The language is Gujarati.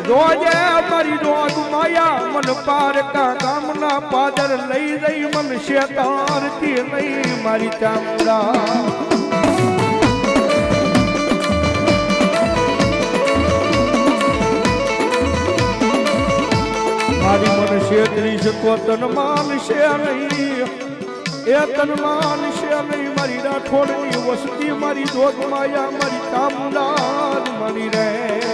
જોજે મારી જોગ માયા મન પારકા ગામના પાદર લઈ જઈ મન શેતાર થી લઈ મારી ચામડા મારી મન શેતરી શકો તન માન છે નહીં એ તન માન છે નહીં મારી રાઠોડની વસ્તી મારી જોગ માયા મારી ચામડા મારી રે